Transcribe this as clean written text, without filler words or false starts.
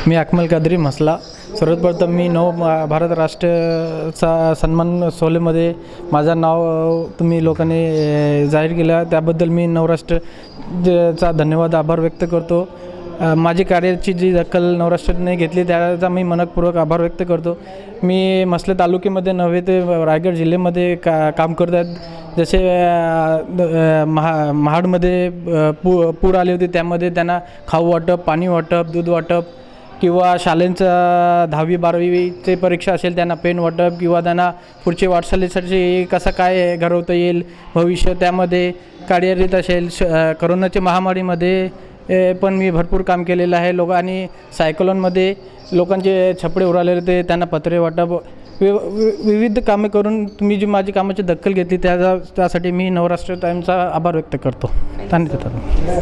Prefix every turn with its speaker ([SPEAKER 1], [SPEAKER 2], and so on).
[SPEAKER 1] मी अकमल कादरी म्हसला. सर्वप्रथम मी भारत राष्ट्रचा सन्मान सोहळ्यामध्ये माझं नाव तुम्ही लोकांनी जाहीर केला त्याबद्दल मी नवराष्ट्रचा धन्यवाद आभार व्यक्त करतो. माझी कार्याची जी दखल नवराष्ट्राने घेतली त्याचा मी मनपूर्वक आभार व्यक्त करतो. मी म्हसला तालुक्यामध्ये नव्हे ते रायगड जिल्ह्यामध्ये काम करत आहेत. जसे महाडमध्ये पूर आले होते त्यामध्ये त्यांना खाऊ वाटप, पाणी वाटप, दूध वाटप किंवा शाळेंचा 10वी-12वीचे परीक्षा असेल त्यांना पेन वाटप किंवा त्यांना पुढच्या वाटचालीसाठी कसं काय घडवता येईल भविष्य त्यामध्ये कार्यरत असेल. करोनाच्या महामारीमध्ये पण मी भरपूर काम केलेलं आहे. लोकांनी सायक्लोनमध्ये लोकांचे छपडे उडालेले ते त्यांना पत्रे वाटप विविध कामे करून तुम्ही जी माझी कामाची दखल घेतली त्यासाठी मी नवराष्ट्र टाईमचा आभार व्यक्त करतो. धन्यवाद.